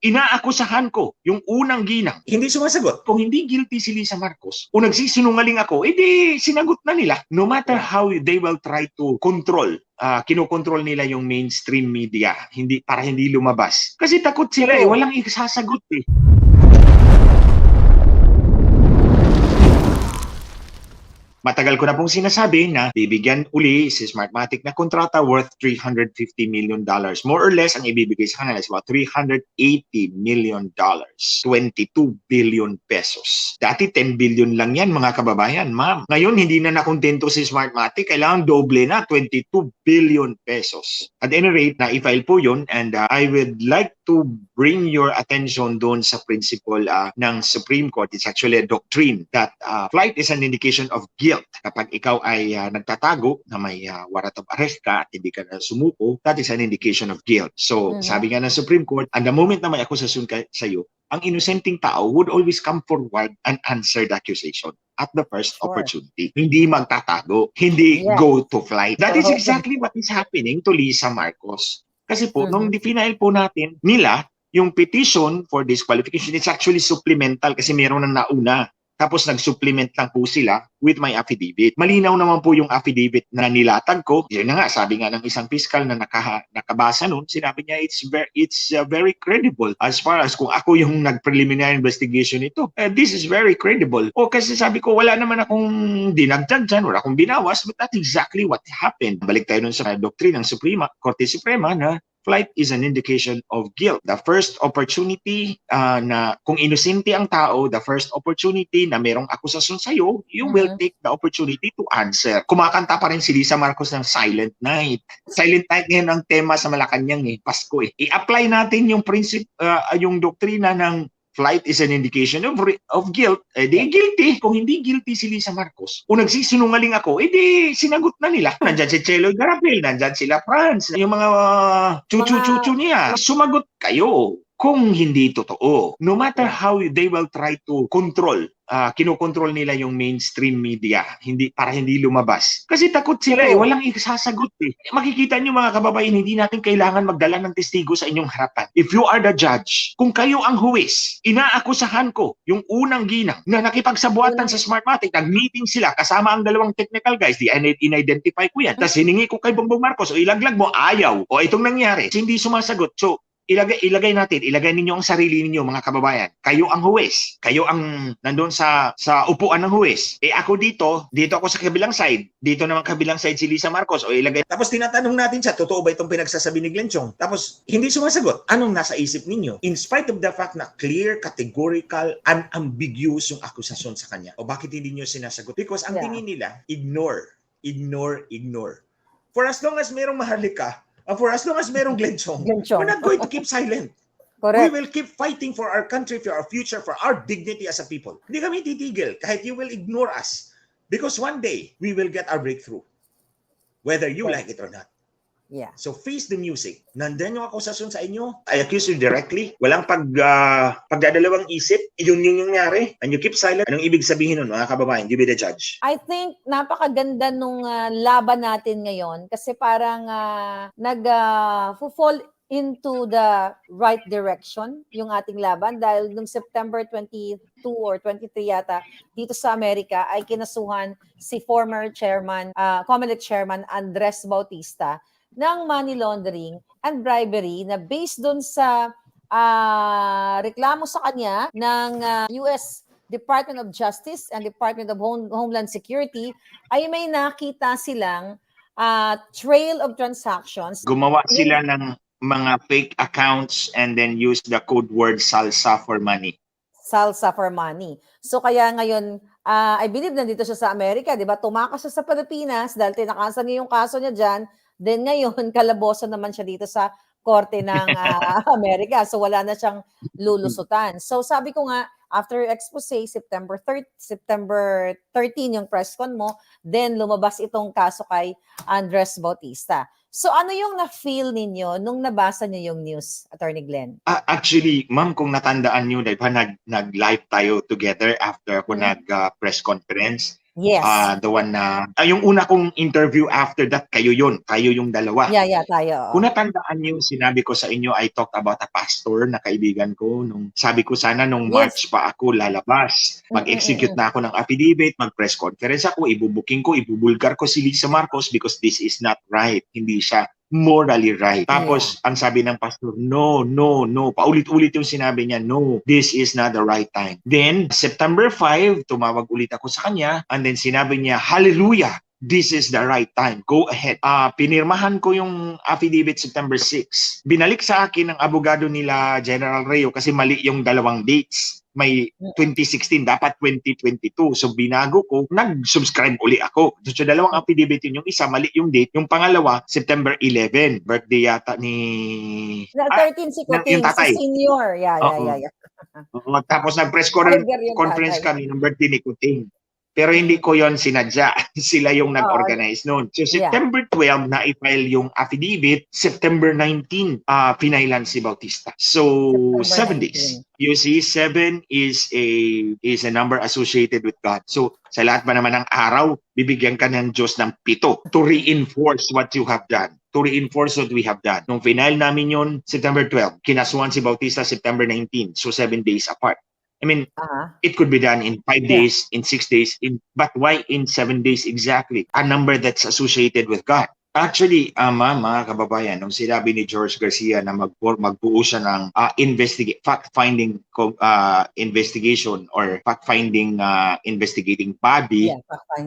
Inaakusahan ko yung unang ginang. Hindi sumasagot. Kung hindi guilty si Lisa Marcos, o nagsisinungaling ako, edi sinagot na nila. No matter how they will try to control, kinokontrol nila yung mainstream media para hindi lumabas. Kasi takot sila walang isasagot eh. Matagal ko na pong sinasabi na bibigyan uli si Smartmatic na kontrata worth $350 million. More or less, ang ibibigay sa kanila is about $380 million. 22 billion pesos. Dati 10 billion lang yan, mga kababayan, ma'am. Ngayon, hindi na nakontento si Smartmatic. Kailangan doble na, 22 billion pesos. At any rate, na-file po yun and I would like to bring your attention doon sa principle ng Supreme Court. It's actually a doctrine that flight is an indication of guilt. Kapag ikaw ay nagtatago na may warrant of arrest ka at hindi ka na sumuko, that is an indication of guilt. So, sabi nga ng Supreme Court, at the moment na may akusasyon sa iyo, ang inosenteng tao would always come forward and answer the accusation at the first opportunity. Hindi magtatago, hindi go to flight. That is exactly what is happening to Lisa Marcos. Kasi po, nung final po natin nila, yung petition for disqualification, it's actually supplemental kasi meron nang nauna. Tapos nag-supplement lang po sila with my affidavit. Malinaw naman po yung affidavit na nilatag ko. Yun na nga, sabi nga ng isang fiscal na nakabasa nun, sinabi niya it's very credible as far as kung ako yung nag-preliminary investigation ito. This is very credible. O kasi sabi ko, wala naman akong dinagdag dyan, wala akong binawas, but that's exactly what happened. Balik tayo nun sa doctrine ng Korte Suprema na flight is an indication of guilt. The first opportunity na kung inosente ang tao, the first opportunity na merong akusasyon sa'yo, you will take the opportunity to answer. Kumakanta pa rin si Lisa Marcos ng Silent Night. Silent Night ngayon ang tema sa Malacanang Pasko eh. I-apply natin yung yung doktrina ng flight is an indication of guilt, di guilty. Kung hindi guilty si Lisa Marcos, o nagsisinungaling ako, di sinagot na nila. Nandyan si Cheloy Garapil, nandyan sila Franz, yung mga chuchu-chuchu niya. Sumagot kayo kung hindi totoo. No matter how they will try to control, kinokontrol nila yung mainstream media para hindi lumabas. Kasi takot sila walang isasagot eh. Makikita nyo mga kababayan, hindi natin kailangan magdala ng testigo sa inyong harapan. If you are the judge, kung kayo ang huwis, inaakusahan ko yung unang ginang na nakipagsabuatan sa Smartmatic, nag-meeting sila kasama ang dalawang technical guys, in-identify ko yan. Tapos hiningi ko kay Bongbong Marcos, o ilaglag mo, ayaw. O itong nangyari, hindi sumasagot. So, ilagay ninyo ang sarili ninyo mga kababayan. Kayo ang huwes. Kayo ang nandun sa upuan ng huwes. Ako dito ako sa kabilang side. Dito naman kabilang side si Lisa Marcos. O ilagay. Tapos tinatanong natin siya, totoo ba itong pinagsasabi ni Glenn Chong? Tapos hindi sumasagot. Anong nasa isip ninyo? In spite of the fact na clear, categorical, unambiguous yung akusasyon sa kanya. O bakit hindi nyo sinasagot? Because ang tingin nila, ignore. For as long as merong Maharlika, for as long as merong Glenn Chong, we're not going to keep silent. Correct. We will keep fighting for our country, for our future, for our dignity as a people. Hindi kami titigil kahit you will ignore us. Because one day, we will get our breakthrough. Whether you like it or not. Yeah. So face the music. Nandun yung akusasyon sa inyo. I accuse you directly. Walang pagdadalawang isip. Yung nangyari. And you keep silent. Anong ibig sabihin nun, mga kababayan? You be the judge. I think napakaganda nung laban natin ngayon kasi parang fall into the right direction yung ating laban dahil nung September 22 or 23 yata dito sa Amerika ay kinasuhan si former chairman, Comelec chairman Andres Bautista ng money laundering and bribery na based doon sa reklamo sa kanya ng US Department of Justice and Department of Homeland Security ay may nakita silang trail of transactions. Gumawa sila ng mga fake accounts and then use the code word salsa for money. Salsa for money. So kaya ngayon, I believe nandito siya sa Amerika, di ba? Tumakas siya sa Pilipinas dahil tinakasan niya yung kaso niya dyan. Then ngayon, kalaboso naman siya dito sa korte ng Amerika. So wala na siyang lulusutan. So sabi ko nga, after expose, September 13 yung press con mo, then lumabas itong kaso kay Andres Bautista. So ano yung na-feel ninyo nung nabasa niyo yung news, Attorney Glenn? Actually, ma'am, kung natandaan niyo, diba, nag-live tayo together after ako nag-press conference. Yes. The one na, yung una kong interview after that, kayo yun. Kayo yung dalawa. Yeah, tayo. Kung natandaan niyo, sinabi ko sa inyo, I talked about a pastor na kaibigan ko. Sabi ko sana nung March Yes. pa ako lalabas. Mag-execute na ako ng affidavit, mag-press conference ako, ibubuking ko, ibubulgar ko si Lisa Marcos because this is not right. Hindi siya morally right. Tapos, ang sabi ng pastor, no. Paulit-ulit yung sinabi niya, no, this is not the right time. Then, September 5, tumawag ulit ako sa kanya, and then sinabi niya, hallelujah, this is the right time. Go ahead. Pinirmahan ko yung affidavit September 6. Binalik sa akin ng abogado nila, General Reo, kasi mali yung dalawang dates. May 2016, dapat 2022. So binago ko, nag-subscribe uli ako. So dalawang affidavit yun. Yung isa, mali yung date. Yung pangalawa, September 11. Birthday yata ni... 13 si Kuting, yung tatay. si senior. Yeah. Tapos nag-press conference kami ng birthday ni Kuting. Pero hindi ko yon sinadya. Sila yung nag-organize noon. So September 12 na i-file yung affidavit. September 19 pinailan si Bautista. So September 7 days. You see, 7 is a number associated with God. So sa lahat ba naman ng araw, bibigyan ka ng Diyos ng 7 to reinforce what you have done. To reinforce what we have done. Nung final namin yun, September 12. Kinasuhan si Bautista September 19. So 7 days apart. I mean, it could be done in 5 days, in 6 days, but why in 7 days exactly? A number that's associated with God. Actually, mga kababayan, nung sinabi ni George Garcia na magbuo siya ng fact-finding investigation or fact-finding investigating body,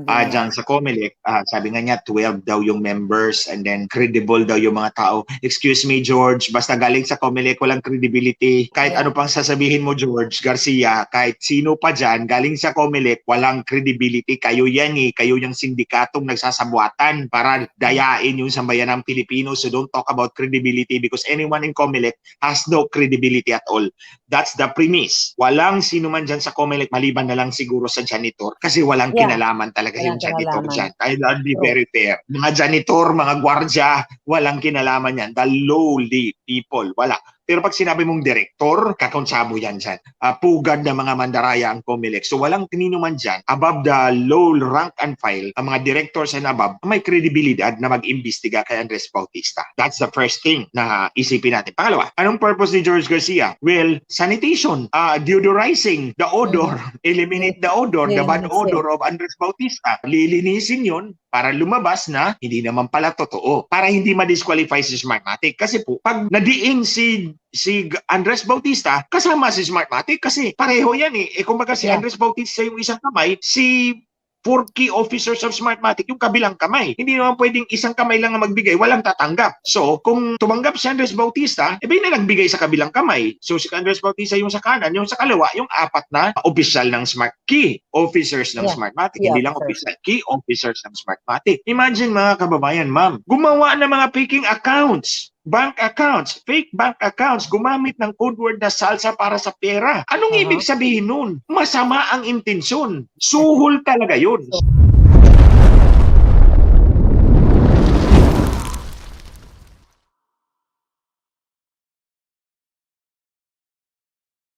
dyan sa COMELEC, sabi nga niya 12 daw yung members and then credible daw yung mga tao. Excuse me, George, basta galing sa COMELEC, walang credibility. Kahit ano pang sasabihin mo, George Garcia, kahit sino pa dyan, galing sa COMELEC, walang credibility. Kayo yan kayo yung sindikatong nagsasabuatan para daya yung sambayan ng Pilipino. So don't talk about credibility because anyone in COMELEC has no credibility at all. That's the premise. Walang sino man dyan sa COMELEC maliban na lang siguro sa janitor kasi walang kinalaman talaga yung janitor dyan. I'll be very fair. Mga janitor, mga gwardya, walang kinalaman yan. The lowly people, wala. Pero pag sinabi mong direktor, kakonsabo yan dyan. Pugad na mga mandaraya ang COMELEC. So walang tinino man dyan. Above the low rank and file, ang mga directors and above, may kredibilidad na mag-imbestiga kay Andres Bautista. That's the first thing na isipin natin. Pangalawa, anong purpose ni George Garcia? Well, sanitation, deodorizing the odor, eliminate the odor, the bad odor of Andres Bautista. Lilinisin yun para lumabas na hindi naman pala totoo. Para hindi ma-disqualify si Smartmatic. Kasi po, pag nadiin si Andres Bautista, kasama si Smartmatic kasi pareho yan kumbaga si Andres Bautista yung isang kamay, si 4 key officers of Smartmatic yung kabilang kamay. Hindi naman pwedeng isang kamay lang ang magbigay, walang tatanggap. So, kung tumanggap si Andres Bautista, na nagbigay sa kabilang kamay. So, si Andres Bautista yung sa kanan, yung sa kaliwa, yung 4 na opisyal ng key officers ng Smartmatic. Hindi lang opisyal, key officers ng Smartmatic. Imagine mga kababayan, ma'am, gumawa ng mga faking accounts. Bank accounts, fake bank accounts, gumamit ng code word na salsa para sa pera. Anong ibig sabihin nun? Masama ang intensyon. Suhol talaga yun.